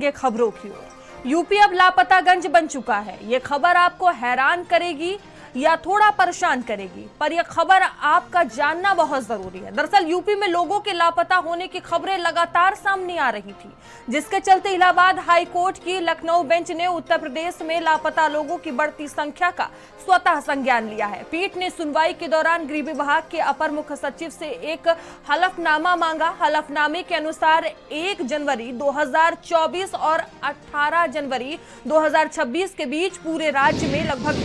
ये खबरों की ओर। यूपी अब लापतागंज बन चुका है। ये खबर आपको हैरान करेगी या थोड़ा परेशान करेगी, पर यह खबर आपका जानना बहुत जरूरी है। दरअसल यूपी में लोगों के लापता होने की खबरें लगातार सामने आ रही थी, जिसके चलते इलाहाबाद हाई कोर्ट की लखनऊ बेंच ने उत्तर प्रदेश में लापता लोगों की बढ़ती संख्या का स्वतः संज्ञान लिया है। पीठ ने सुनवाई के दौरान गृह विभाग के अपर मुख्य सचिव से एक हलफनामा मांगा। हलफनामे के अनुसार 1 जनवरी 2024 और 18 जनवरी 2026 के बीच पूरे राज्य में लगभग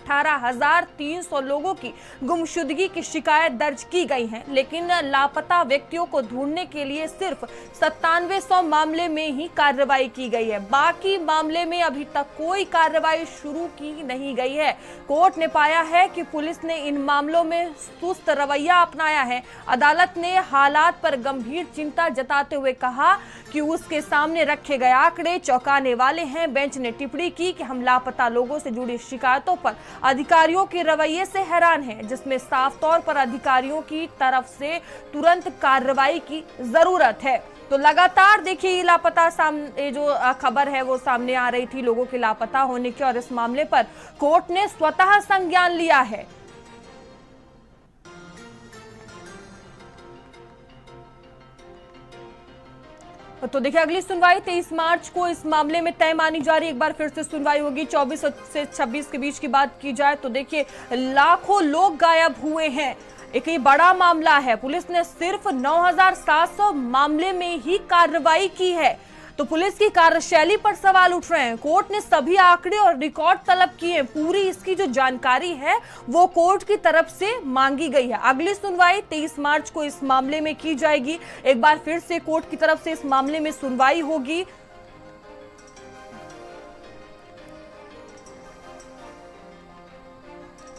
1,18,300 लोगों की गुमशुदगी की शिकायत दर्ज की गई है, लेकिन लापता व्यक्तियों को ढूंढने के लिए सिर्फ 9700 मामले में ही कार्रवाई की गई है। बाकी मामले में अभी तक कोई कार्रवाई शुरू की नहीं गई है। कोर्ट ने पाया है कि पुलिस ने इन मामलों में सुस्त रवैया अपनाया है। अदालत ने हालात पर गंभीर चिंता जताते हुए कहा कि उसके सामने रखे गए आंकड़े चौंकाने वाले हैं। बेंच ने टिप्पणी की कि हम लापता लोगों से जुड़ी शिकायतों पर अधिकारियों के रवैये से हैरान हैं, जिसमें साफ तौर पर अधिकारियों की तरफ से तुरंत कार्रवाई की जरूरत है। तो लगातार देखिए लापता सामने जो खबर है वो सामने आ रही थी लोगों के लापता होने की, और इस मामले पर कोर्ट ने स्वतः संज्ञान लिया है। तो देखिए अगली सुनवाई 23 मार्च को इस मामले में तय मानी जा रही है। एक बार फिर से सुनवाई होगी 24 से 26 के बीच की बात की जाए तो देखिए लाखों लोग गायब हुए हैं। एक ये बड़ा मामला है। पुलिस ने सिर्फ 9,700 मामले में ही कार्रवाई की है, तो पुलिस की कार्यशैली पर सवाल उठ रहे हैं। कोर्ट ने सभी आंकड़े और रिकॉर्ड तलब किए। पूरी इसकी जो जानकारी है वो कोर्ट की तरफ से मांगी गई है। अगली सुनवाई 23 मार्च को इस मामले में की जाएगी। एक बार फिर से कोर्ट की तरफ से इस मामले में सुनवाई होगी।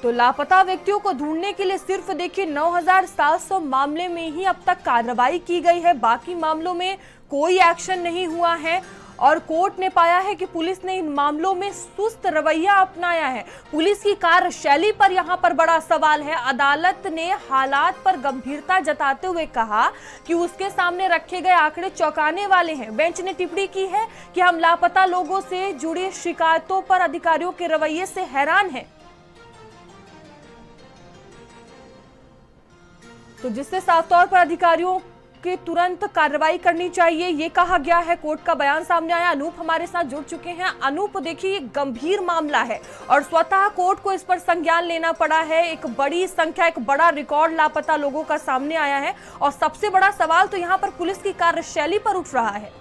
तो लापता व्यक्तियों को ढूंढने के लिए सिर्फ देखिए 9,700 मामले में ही अब तक कार्रवाई की गई है। बाकी मामलों में कोई एक्शन नहीं हुआ है, और कोर्ट ने पाया है कि पुलिस ने इन मामलों में सुस्त रवैया अपनाया है। पुलिस की कार्यशैली पर यहां पर बड़ा सवाल है। अदालत ने हालात पर गंभीरता जताते हुए कहा कि उसके सामने रखे गए आंकड़े चौंकाने वाले हैं। बेंच ने टिप्पणी की है कि हम लापता लोगों से जुड़ी शिकायतों पर अधिकारियों के रवैये से हैरान हैं, तो जिससे साफ तौर पर अधिकारियों की तुरंत कार्रवाई करनी चाहिए, ये कहा गया है। कोर्ट का बयान सामने आया। अनूप हमारे साथ जुड़ चुके हैं। अनूप देखिए ये गंभीर मामला है और स्वतः कोर्ट को इस पर संज्ञान लेना पड़ा है। एक बड़ी संख्या, एक बड़ा रिकॉर्ड लापता लोगों का सामने आया है, और सबसे बड़ा सवाल तो यहाँ पर पुलिस की कार्यशैली पर उठ रहा है।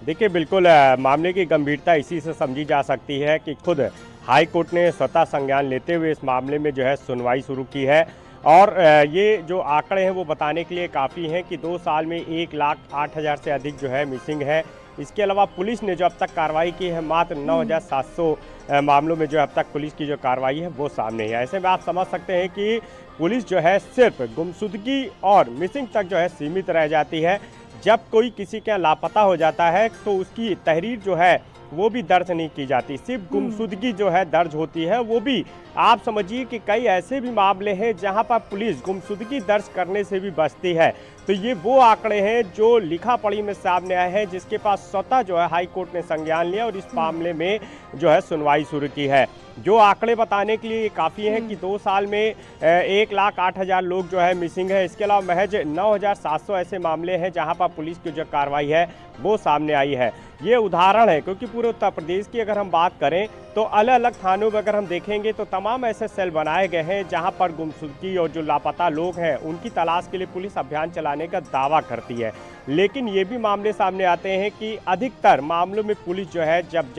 देखिए बिल्कुल मामले की गंभीरता इसी से समझी जा सकती है कि खुद हाई कोर्ट ने स्वतः संज्ञान लेते हुए इस मामले में जो है सुनवाई शुरू की है, और ये जो आंकड़े हैं वो बताने के लिए काफ़ी हैं कि 2 साल में 1,08,000 से अधिक जो है मिसिंग है। इसके अलावा पुलिस ने जो अब तक कार्रवाई की है मात्र 9,700 मामलों में जो अब तक पुलिस की जो कार्रवाई है वो सामने है। ऐसे में आप समझ सकते हैं कि पुलिस जो है सिर्फ गुमशुदगी और मिसिंग तक जो है सीमित रह जाती है। जब कोई किसी के यहाँ लापता हो जाता है तो उसकी तहरीर जो है वो भी दर्ज नहीं की जाती, सिर्फ गुमशुदगी जो है दर्ज होती है। वो भी आप समझिए कि कई ऐसे भी मामले हैं जहां पर पुलिस गुमशुदगी दर्ज करने से भी बचती है। तो ये वो आंकड़े हैं जो लिखा पढ़ी में सामने आए हैं, जिसके पास स्वतः जो है हाई कोर्ट ने संज्ञान लिया और इस मामले में जो है सुनवाई शुरू की है। जो आंकड़े बताने के लिए काफ़ी है कि 2 साल में 1,08,000 लोग जो है मिसिंग है। इसके अलावा महज 9,700 ऐसे मामले हैं जहां पर पुलिस की जो कार्रवाई है वो सामने आई है। ये उदाहरण है क्योंकि पूरे उत्तर प्रदेश की अगर हम बात करें तो अलग अलग थानों में अगर हम देखेंगे तो तमाम ऐसे सेल बनाए गए हैं जहां पर गुमशुदगी और जो लापता लोग हैं उनकी तलाश के लिए पुलिस अभियान चलाने का दावा करती है। लेकिन ये भी मामले सामने आते हैं कि अधिकतर मामलों में पुलिस जो है जब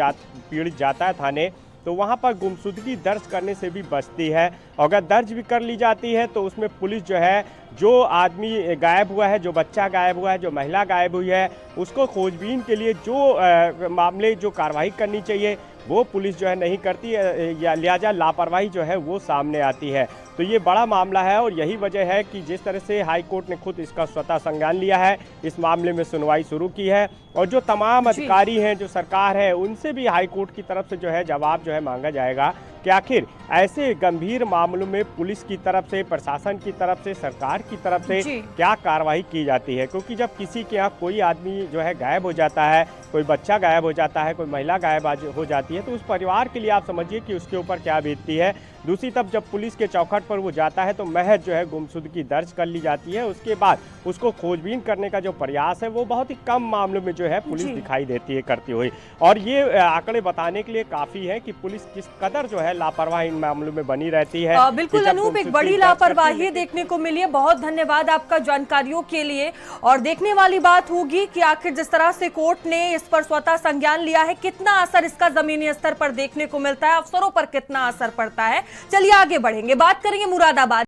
पीड़ित जाता है थाने तो वहाँ पर गुमशुदगी दर्ज करने से भी बचती है। अगर दर्ज भी कर ली जाती है तो उसमें पुलिस जो है जो आदमी गायब हुआ है, जो बच्चा गायब हुआ है, जो महिला गायब हुई है, उसको खोजबीन के लिए जो मामले जो कार्रवाई करनी चाहिए वो पुलिस जो है नहीं करती, या लिहाजा लापरवाही जो है वो सामने आती है। तो ये बड़ा मामला है और यही वजह है कि जिस तरह से हाई कोर्ट ने खुद इसका स्वतः संज्ञान लिया है, इस मामले में सुनवाई शुरू की है, और जो तमाम अधिकारी हैं, जो सरकार है, उनसे भी हाई कोर्ट की तरफ से जो है जवाब जो है मांगा जाएगा कि आखिर ऐसे गंभीर मामलों में पुलिस की तरफ से, प्रशासन की तरफ से, सरकार की तरफ से क्या कार्रवाई की जाती है। क्योंकि जब किसी के यहाँ कोई आदमी जो है गायब हो जाता है, कोई बच्चा गायब हो जाता है, कोई महिला गायब हो जाती है, तो उस परिवार के लिए आप समझिए कि उसके ऊपर क्या बीतती है। दूसरी तरफ जब पुलिस के चौखट पर वो जाता है तो महज जो है गुमशुदगी दर्ज कर ली जाती है। उसके बाद उसको खोजबीन करने का जो प्रयास है वो बहुत ही कम मामलों में जो है पुलिस दिखाई देती है करती हुई। और ये आंकड़े बताने के लिए काफी है कि पुलिस किस कदर जो है लापरवाही इन मामलों में बनी रहती है। बिल्कुल अनूप, एक बड़ी लापरवाही देखने को मिली है। बहुत धन्यवाद आपका जानकारियों के लिए। और देखने वाली बात होगी कि आखिर जिस तरह से कोर्ट ने इस पर स्वतः संज्ञान लिया है, कितना असर इसका जमीनी स्तर पर देखने को मिलता है, अफसरों पर कितना असर पड़ता है। चलिए आगे बढ़ेंगे, बात करेंगे मुरादाबाद।